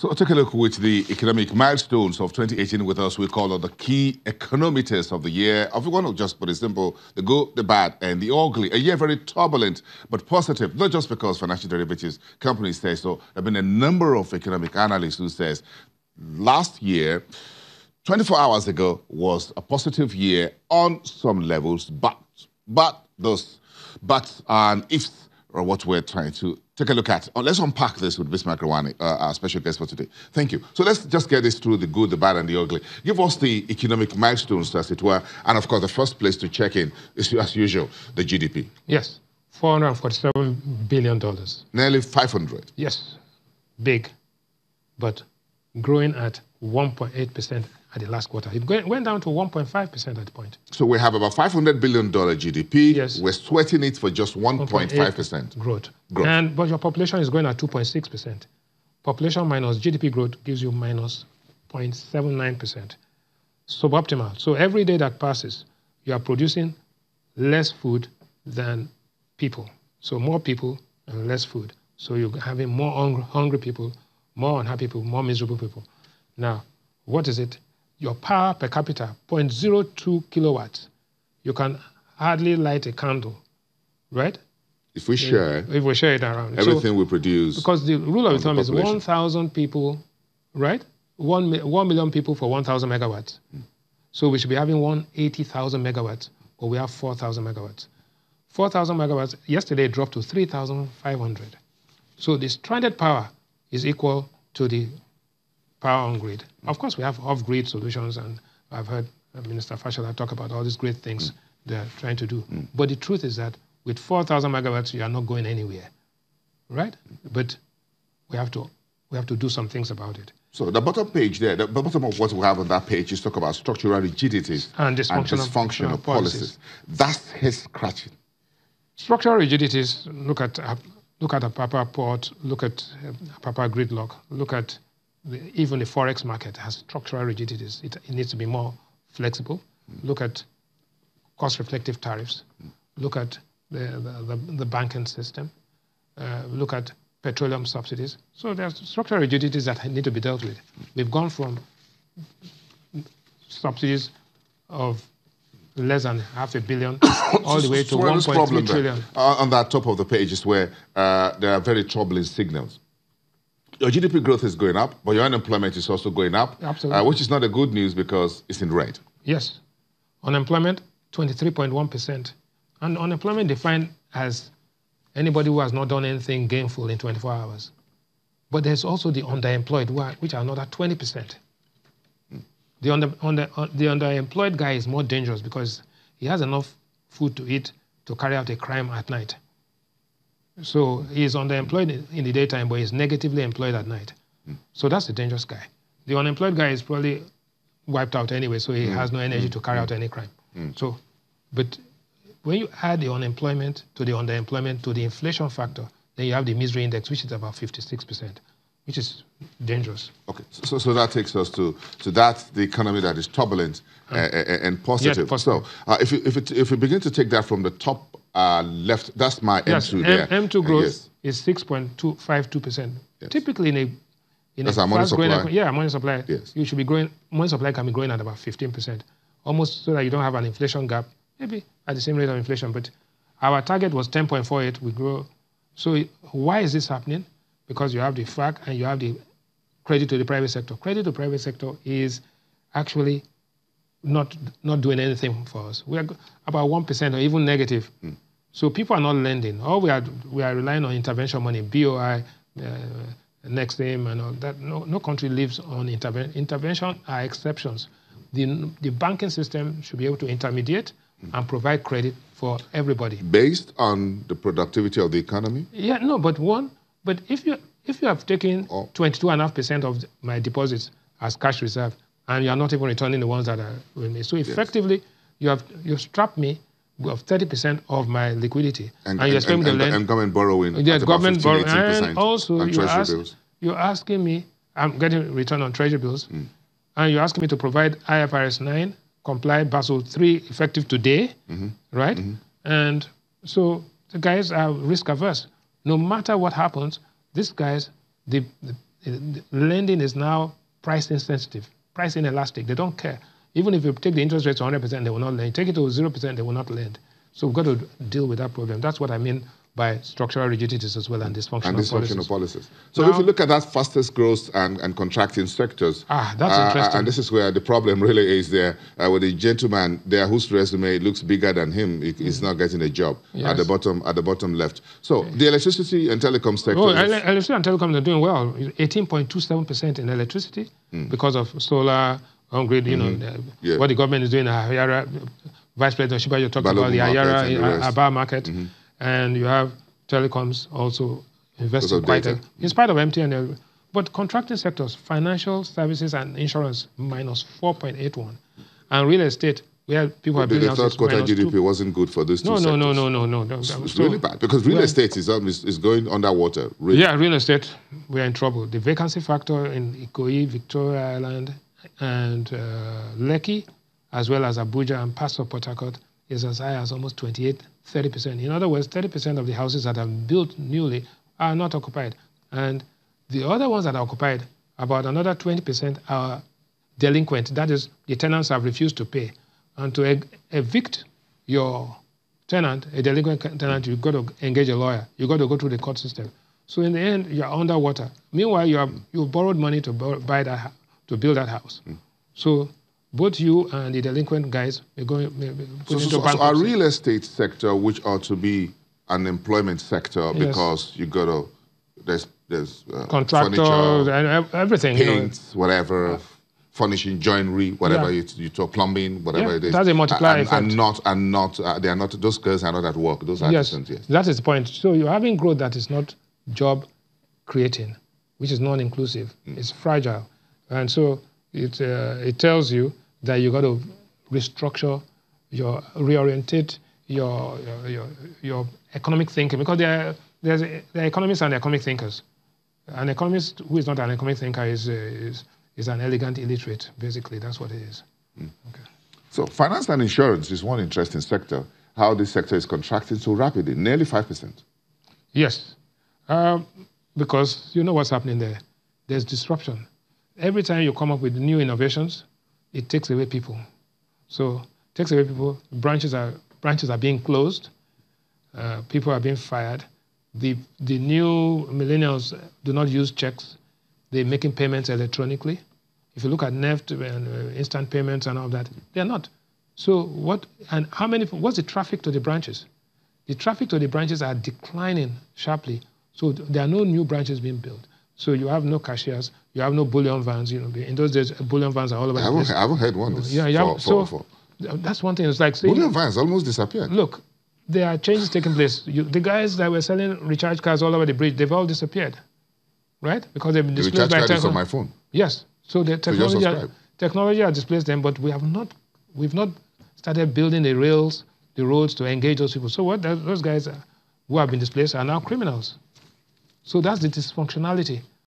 So take a look with the economic milestones of 2018 with us. We call it the key econometers of the year. If you want to just put it simple, the good, the bad, and the ugly. A year very turbulent, but positive, not just because financial derivatives companies say so. There have been a number of economic analysts who says last year, 24 hours ago, was a positive year on some levels, but those buts and ifs are what we're trying to take a look at. Let's unpack this with Bismarck Rawani, our special guest for today. Thank you. So let's just get this through the good, the bad, and the ugly. Give us the economic milestones, as it were, and of course, the first place to check in is, as usual, the GDP. Yes, $447 billion. Nearly 500. Yes, big, but growing at 1.8% at the last quarter. It went down to 1.5% at the point. So we have about $500 billion GDP. Yes. We're sweating it for just 1.5% growth. But your population is growing at 2.6%. Population minus GDP growth gives you minus 0.79%. Suboptimal. So every day that passes, you are producing less food than people. So more people and less food. So you're having more hungry people, more unhappy people, more miserable people. Now, what is it? Your power per capita, 0.02 kilowatts. You can hardly light a candle, right? If we share, if we share it around. Everything we produce. Because the rule of thumb is 1,000 people, right? 1 million people for 1,000 megawatts. So we should be having 180,000 megawatts, but we have 4,000 megawatts. 4,000 megawatts, yesterday dropped to 3,500. So the stranded power is equal to the power on grid. Of course, we have off-grid solutions, and I've heard Minister Fashola talk about all these great things they're trying to do. But the truth is that with 4,000 megawatts, you are not going anywhere, right? But we have to do some things about it. So the bottom page there, the bottom of what we have on that page is talk about structural rigidities and dysfunctional policies. That's head scratching. Structural rigidities. Look at Apapa port. Look at Apapa gridlock. Look at even the forex market has structural rigidities. It needs to be more flexible. Look at cost-reflective tariffs. Look at the banking system. Look at petroleum subsidies. So there's structural rigidities that need to be dealt with. We've gone from subsidies of less than $500 million all the way to 1.3 trillion. On that top of the page is where there are very troubling signals. Your GDP growth is going up, but your unemployment is also going up. Absolutely. Which is not a good news because it's in red. Yes. Unemployment, 23.1%. And unemployment defined as anybody who has not done anything gainful in 24 hours. But there's also the underemployed, which are another 20%. The underemployed guy is more dangerous because he has enough food to eat to carry out a crime at night. So he's underemployed in the daytime, but he's negatively employed at night. So that's the dangerous guy. The unemployed guy is probably wiped out anyway, so he has no energy to carry out any crime. So, but when you add the unemployment to the underemployment to the inflation factor, then you have the misery index, which is about 56%, which is dangerous. Okay, so that takes us to that, the economy that is turbulent and positive. Yes, positive. So if we begin to take that from the top left, that's my M2 there. M2 growth is 6.52%. Yes. Typically in that's our money supply. Money supply. Yes. You should be growing. Money supply can be growing at about 15%, almost so that you don't have an inflation gap. Maybe at the same rate of inflation, but our target was 10.48. We grow. So why is this happening? Because you have the FAC and you have the credit to the private sector. Credit to the private sector is actually not doing anything for us. We are about 1% or even negative. So people are not lending. All we are relying on intervention money, BOI, Next Aim, and all that. No country lives on intervention. Intervention are exceptions. The banking system should be able to intermediate and provide credit for everybody. Based on the productivity of the economy? Yeah, no, but if you have taken 22.5% of my deposits as cash reserve, and you are not even returning the ones that are with me. So effectively, you've strapped me of 30% of my liquidity. And government borrowing. Yes, government borrowing. And also you're asking me, I'm getting return on treasury bills, and you're asking me to provide IFRS 9, comply Basel III effective today, right? And so the guys are risk averse. No matter what happens, these guys, lending is now price insensitive, price inelastic. They don't care. Even if you take the interest rate to 100%, they will not lend. Take it to 0%, they will not lend. So we've got to deal with that problem. That's what I mean by structural rigidities as well and dysfunctional policies. So now, if you look at that fastest growth and contracting sectors, that's interesting. And this is where the problem really is there, with the gentleman there whose resume looks bigger than him, he's not getting a job. Yes. At the bottom left. So the electricity and telecom sector. Oh, electricity and telecom are doing well. 18.27% in electricity because of solar, on-grid, what the government is doing. Vice President Shiba, you talked about the Ayara market. And you have telecoms also investing quite in spite of MTN. But contracting sectors, financial services and insurance, minus 4.81. And real estate, where people are building houses, the third quarter GDP wasn't good for those two sectors. No. It's really bad because real estate is going underwater. Really. Yeah, real estate, we're in trouble. The vacancy factor in Ikoyi, Victoria Island, and Lekki, as well as Abuja and parts of Port Harcourt, is as high as almost 30%. In other words, 30% of the houses that are built newly are not occupied. And the other ones that are occupied, about another 20% are delinquent. That is, the tenants have refused to pay. And to evict your tenant, a delinquent tenant, you've got to engage a lawyer. You've got to go through the court system. So in the end, you're underwater. Meanwhile, you borrowed money to build that house. So both you and the delinquent guys are going into bankruptcy. So our real estate sector, which ought to be an employment sector, because you got to there's contractors and everything, paints, whatever, furnishing, joinery, whatever you talk, plumbing, whatever it is. That's a multiplier effect. They are not. Those girls are not at work. Those are artisans. Yes, that is the point. So you're having growth that is not job creating, which is non-inclusive. It's fragile, and so it tells you that you got to restructure, reorientate your economic thinking, because there are economists and economic thinkers. An economist who is not an economic thinker is an elegant illiterate. Basically, that's what it is. Okay. So finance and insurance is one interesting sector. How this sector is contracting so rapidly, nearly 5%. Yes, because you know what's happening there. There's disruption. Every time you come up with new innovations, it takes away people. So it takes away people. Branches are being closed. People are being fired. The new millennials do not use checks. They're making payments electronically. If you look at NEFT and instant payments and all that, they're not. So what's the traffic to the branches? The traffic to the branches are declining sharply. So there are no new branches being built. So you have no cashiers, you have no bullion vans. In those days, bullion vans are all over the place. I haven't heard one. That's one thing. It's like saying, bullion vans almost disappeared. Look, there are changes taking place. The guys that were selling recharge cards all over the bridge, they've all disappeared, right? Because they've been displaced by technology. The recharge card is on my phone. Yes. So the technology has displaced them, but we've not started building the rails, the roads to engage those people. So those guys who have been displaced are now criminals. So that's the dysfunctionality.